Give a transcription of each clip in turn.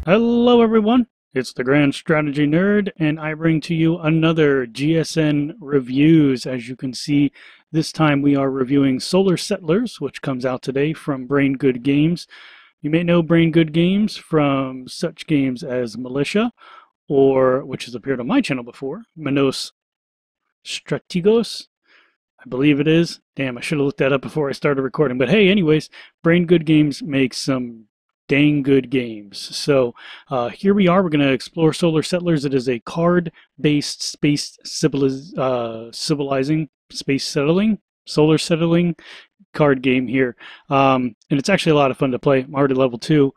Hello everyone, it's the Grand Strategy Nerd, and I bring to you another GSN Reviews. As you can see, this time we are reviewing Solar Settlers, which comes out today from BrainGoodGames. You may know BrainGoodGames from such games as Militia, or, which has appeared on my channel before, Minos Strategos, I believe it is. Damn, I should have looked that up before I started recording. But hey, anyways, BrainGoodGames makes some dang good games. So here we are. We're going to explore Solar Settlers. It is a card-based space civilizing, space settling, solar settling card game here. And it's actually a lot of fun to play. I'm already level 2.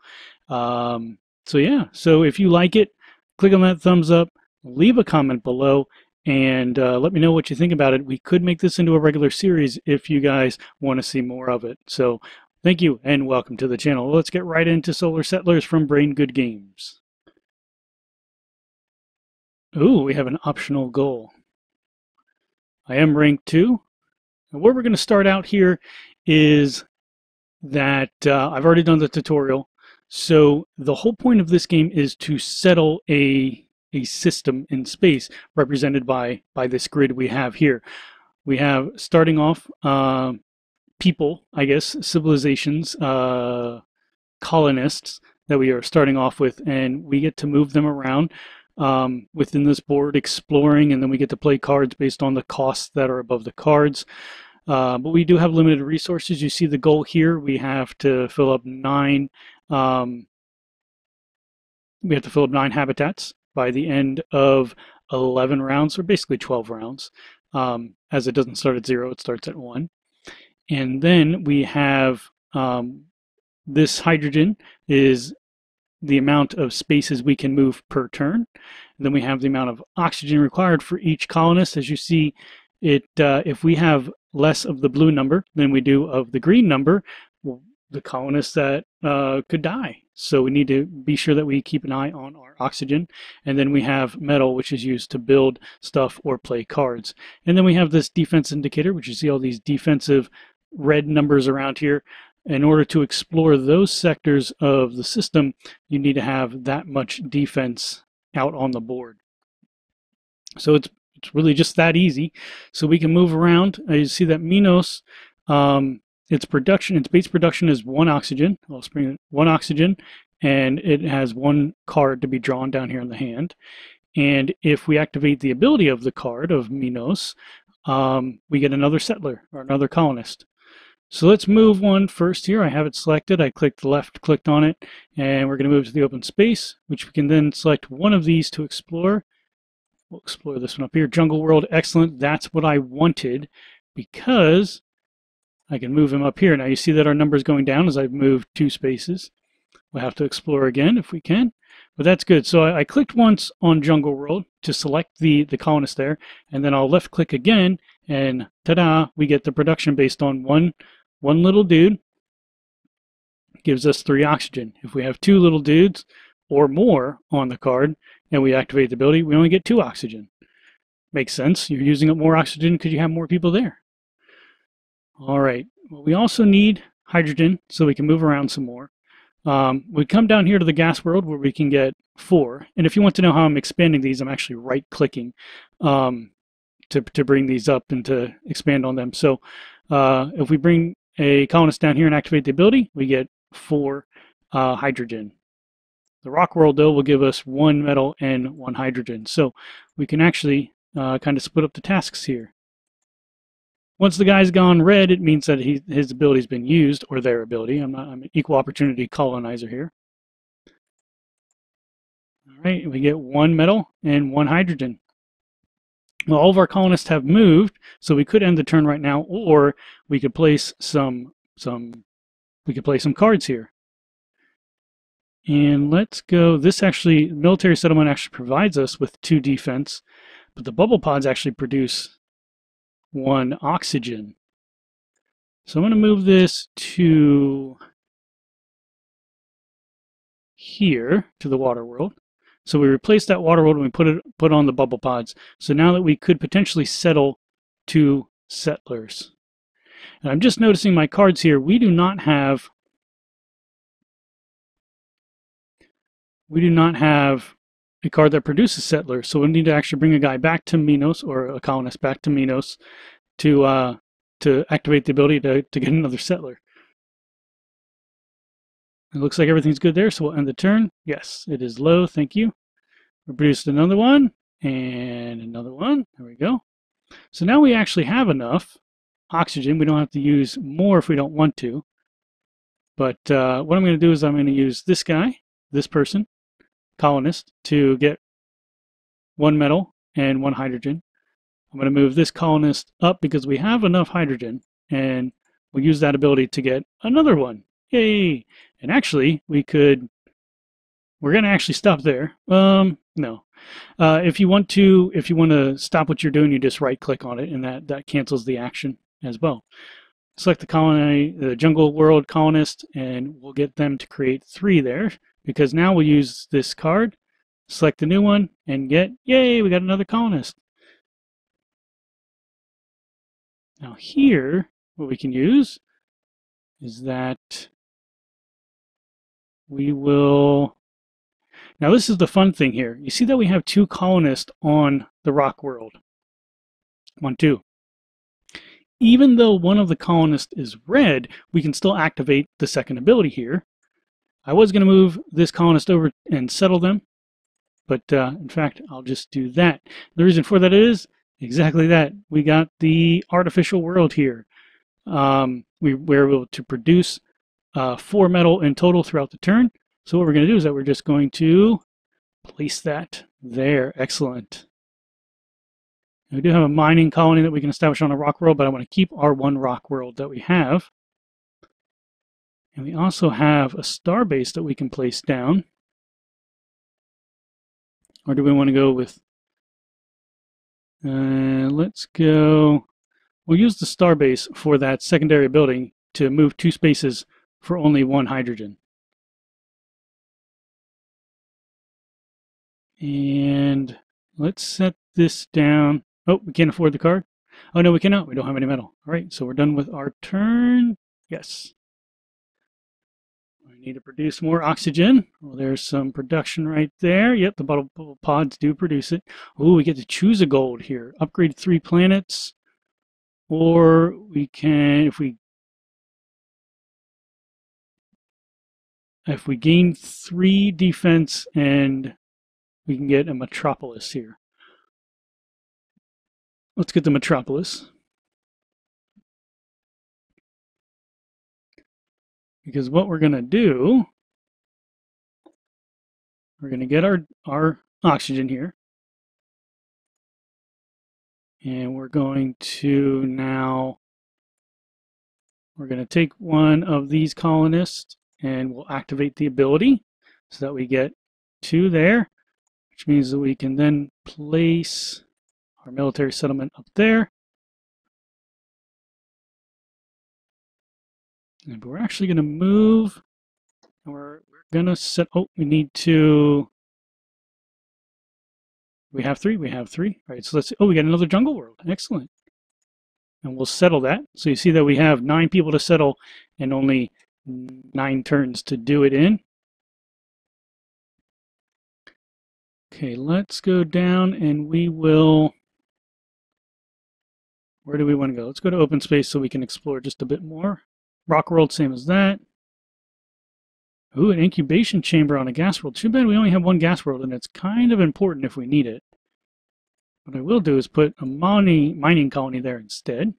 So yeah, so if you like it, click on that thumbs up, leave a comment below, and let me know what you think about it. We could make this into a regular series if you guys want to see more of it. So thank you and welcome to the channel. Let's get right into Solar Settlers from BrainGoodGames. Ooh, we have an optional goal. I am rank 2. And where we're going to start out here is that I've already done the tutorial. So the whole point of this game is to settle a system in space represented by this grid we have here. We have, starting off, people, I guess, civilizations, colonists that we are starting off with, and we get to move them around within this board, exploring, and then we get to play cards based on the costs that are above the cards. But we do have limited resources. You see the goal here. We have to fill up 9. We have to fill up 9 habitats by the end of 11 rounds, or basically 12 rounds. As it doesn't start at 0, it starts at 1. And then we have this hydrogen is the amount of spaces we can move per turn. And then we have the amount of oxygen required for each colonist. As you see, if we have less of the blue number than we do of the green number, well, the colonists that could die. So we need to be sure that we keep an eye on our oxygen. And then we have metal, which is used to build stuff or play cards. And then we have this defense indicator, which you see all these defensive red numbers around here. In order to explore those sectors of the system, you need to have that much defense out on the board. So it's really just that easy. So we can move around. You see that Minos, its base production is 1 oxygen. I'll spring 1 oxygen, and it has 1 card to be drawn down here in the hand. And if we activate the ability of the card of Minos, we get another settler or another colonist. So let's move one first here. I have it selected. I clicked left, clicked on it, and we're going to move to the open space, which we can then select one of these to explore. We'll explore this one up here. Jungle World, excellent. That's what I wanted because I can move him up here. Now you see that our number is going down as I've moved 2 spaces. We'll have to explore again if we can, but that's good. So I clicked once on Jungle World to select the colonist there, and then I'll left click again, and ta-da, we get the production based on one little dude. Gives us 3 oxygen. If we have 2 little dudes or more on the card and we activate the ability, we only get 2 oxygen. Makes sense. You're using up more oxygen because you have more people there. All right. Well, we also need hydrogen so we can move around some more. We come down here to the gas world where we can get 4. And if you want to know how I'm expanding these, I'm actually right-clicking to bring these up and to expand on them. So if we bring a colonist down here and activate the ability, we get 4 hydrogen. The rock world, though, will give us 1 metal and 1 hydrogen. So we can actually kind of split up the tasks here. Once the guy's gone red, it means that his ability's been used, or their ability. I'm an equal opportunity colonizer here. All right, we get 1 metal and 1 hydrogen. Well, all of our colonists have moved, so we could end the turn right now, or we could place some cards here. And let's go. This actually, military settlement actually provides us with 2 defense, but the bubble pods actually produce 1 oxygen. So I'm going to move this to here, to the water world. So we replaced that water world and we put on the bubble pods. So now that we could potentially settle 2 settlers. And I'm just noticing my cards here. We do not have we do not have a card that produces settlers, so we need to actually bring a guy back to Minos, or a colonist back to Minos, to activate the ability to get another settler. It looks like everything's good there, so we'll end the turn. Yes, it is low, thank you. We produced another one, and another one. There we go. So now we actually have enough oxygen. We don't have to use more if we don't want to. But what I'm going to do is I'm going to use this guy, this person, colonist, to get one metal and one hydrogen. I'm going to move this colonist up because we have enough hydrogen, and we'll use that ability to get another one. Yay! And actually, we're going to actually stop there. No. If you want to stop what you're doing, you just right click on it, and that cancels the action as well. Select the jungle world colonist, and we'll get them to create 3 there, because now we'll use this card, select a new one, and yay, we got another colonist. Now here, what we can use is that we will, now this is the fun thing here. You see that we have 2 colonists on the rock world. 1, 2. Even though one of the colonists is red, we can still activate the second ability here. I was going to move this colonist over and settle them, but in fact, I'll just do that. The reason for that is exactly that. We got the artificial world here. We were able to produce 4 metal in total throughout the turn. So what we're going to do is that we're just going to place that there. Excellent. We do have a mining colony that we can establish on a rock world, but I want to keep our 1 rock world that we have. And we also have a star base that we can place down. Or do we want to go with... let's go... We'll use the star base for that secondary building to move 2 spaces for only 1 hydrogen. And let's set this down. Oh, we can't afford the card? Oh, no, we cannot. We don't have any metal. All right, so we're done with our turn. Yes. We need to produce more oxygen. Well, there's some production right there. Yep, the bubble pods do produce it. Oh, we get to choose a gold here. Upgrade 3 planets. Or we can, if we gain 3 defense, and we can get a metropolis here. Let's get the metropolis. Because what we're going to do, we're going to get our oxygen here. And we're going to now, we're going to take one of these colonists and we'll activate the ability so that we get 2 there, which means that we can then place our military settlement up there. And we're actually going to move, and we're going to set, oh, we need to, we have 3, we have 3. All right, so let's, oh, we got another jungle world. Excellent. And we'll settle that. So you see that we have 9 people to settle and only 9 turns to do it in. Okay, let's go down and we will, where do we want to go? Let's go to open space so we can explore just a bit more. Rock world, same as that. Ooh, an incubation chamber on a gas world. Too bad we only have 1 gas world, and it's kind of important if we need it. What I will do is put a mining colony there instead.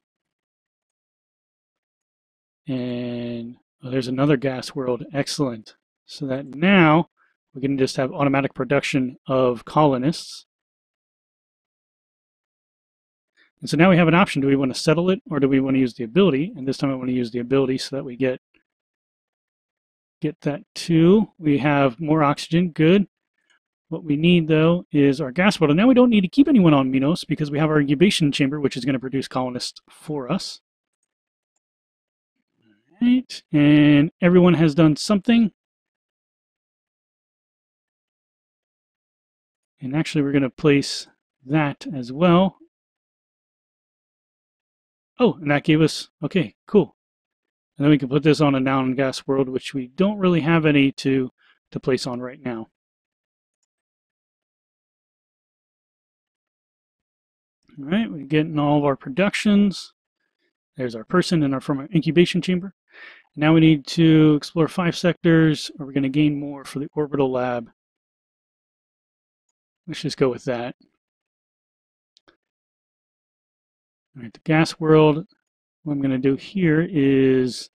And oh, there's another gas world. Excellent. So that now we can just have automatic production of colonists. And so now we have an option. Do we want to settle it, or do we want to use the ability? And this time I want to use the ability so that we get that too. We have more oxygen. Good. What we need, though, is our gas world. And now we don't need to keep anyone on Minos because we have our incubation chamber, which is going to produce colonists for us. All right. And everyone has done something. And actually, we're going to place that as well. Oh, and that gave us, okay, cool. And then we can put this on a noun gas world, which we don't really have any to place on right now. All right, we're getting all of our productions. There's our person and from our incubation chamber. Now we need to explore 5 sectors, or we're going to gain more for the orbital lab. Let's just go with that. All right, the gas world. What I'm going to do here is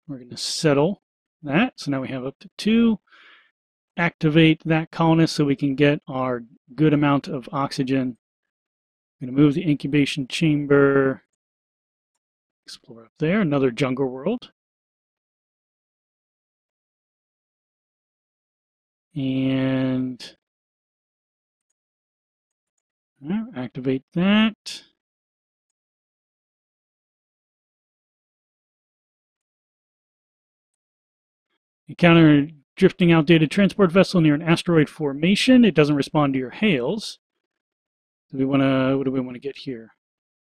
we're going to settle that. So now we have up to 2. Activate that colonist so we can get our good amount of oxygen. I'm going to move the incubation chamber. Explore up there, another jungle world. And activate that. Encounter drifting outdated transport vessel near an asteroid formation. It doesn't respond to your hails. What do we want to get here?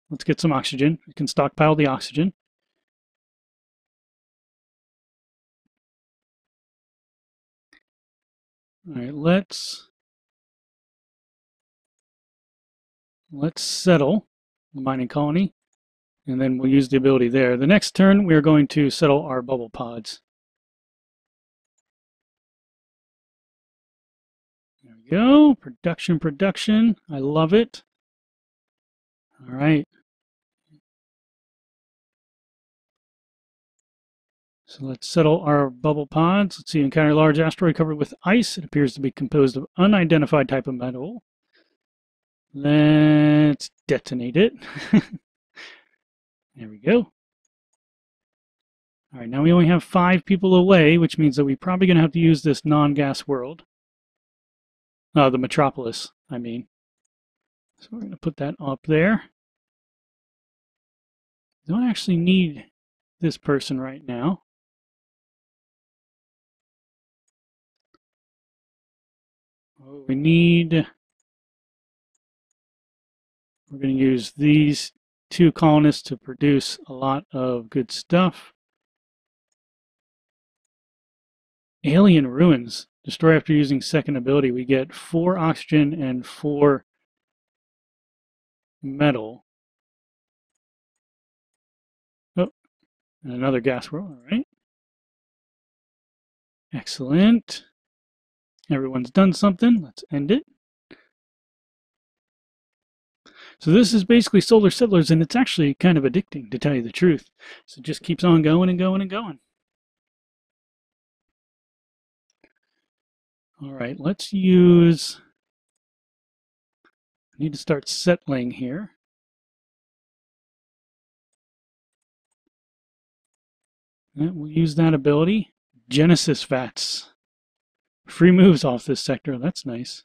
Let's get some oxygen. We can stockpile the oxygen. All right, let's settle the mining colony, and then we'll use the ability there. The next turn, we're going to settle our bubble pods. There we go. Production, production. I love it. All right. So let's settle our bubble pods. Let's see, encounter a large asteroid covered with ice. It appears to be composed of unidentified type of metal. Let's detonate it. There we go. All right, now we only have 5 people away, which means that we're probably going to have to use this non-gas world. The metropolis, I mean. So we're going to put that up there. Don't actually need this person right now. What we need, we're going to use these 2 colonists to produce a lot of good stuff. Alien ruins. Destroy after using second ability. We get 4 oxygen and 4 metal. Oh, and another gas world. All right. Excellent. Everyone's done something. Let's end it. So this is basically Solar Settlers, and it's actually kind of addicting, to tell you the truth. So it just keeps on going and going and going. All right, let's use... I need to start settling here. And we'll use that ability. Genesis Vats. Free moves off this sector. That's nice.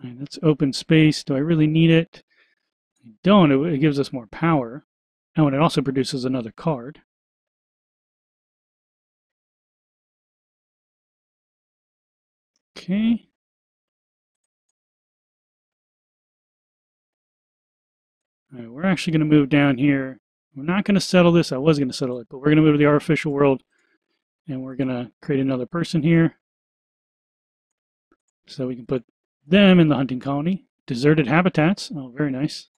All right, that's open space. Do I really need it? I don't. It gives us more power. Oh, and it also produces another card. Okay. All right, we're actually going to move down here. We're not going to settle this. I was going to settle it, but we're going to move to the artificial world, and we're going to create another person here. So we can put them in the hunting colony. Deserted habitats. Oh, very nice.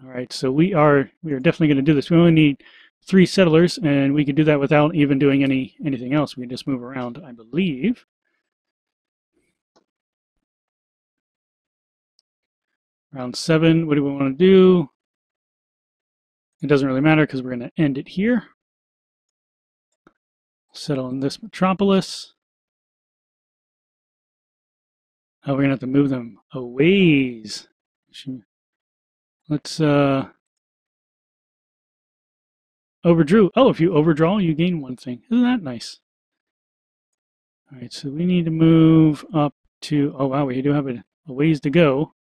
All right, so we are definitely going to do this. We only need 3 settlers, and we can do that without even doing anything else. We can just move around, I believe. Round 7, what do we want to do? It doesn't really matter because we're going to end it here. Settle in this metropolis. Oh, we're going to have to move them a ways. Let's overdrew. Oh, if you overdraw, you gain 1 thing. Isn't that nice? All right, so we need to move up to, oh wow, we do have a ways to go.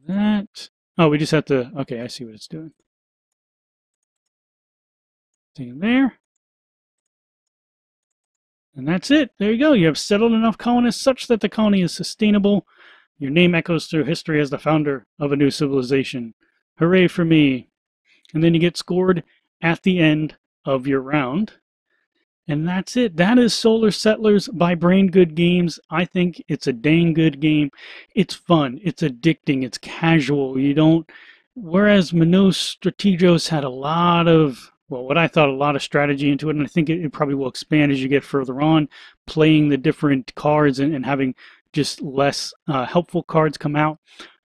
That, oh, we just have to, okay, I see what it's doing. Thing there. And that's it. There you go. You have settled enough colonists such that the colony is sustainable. Your name echoes through history as the founder of a new civilization. Hooray for me. And then you get scored at the end of your round. And that's it. That is Solar Settlers by BrainGoodGames. I think it's a dang good game. It's fun. It's addicting. It's casual. You don't. Whereas Minos Strategos had a lot of, well, what I thought a lot of strategy into it, and I think it probably will expand as you get further on, playing the different cards and having just less helpful cards come out.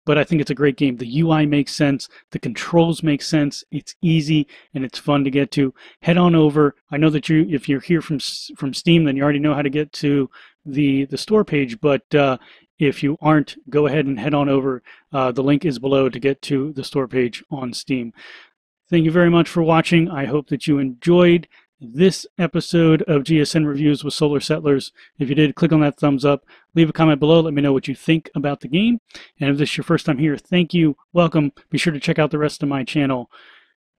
But I think it's a great game. The UI makes sense. The controls make sense. It's easy and it's fun to get to. Head on over. I know that if you're here from Steam, then you already know how to get to the store page. But if you aren't, go ahead and head on over. The link is below to get to the store page on Steam. Thank you very much for watching. I hope that you enjoyed this episode of GSN Reviews with Solar Settlers. If you did, click on that thumbs up. Leave a comment below. Let me know what you think about the game. And if this is your first time here, thank you. Welcome. Be sure to check out the rest of my channel.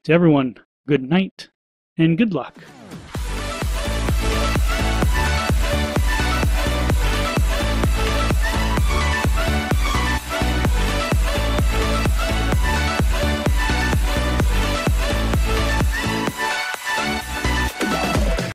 To everyone, good night and good luck.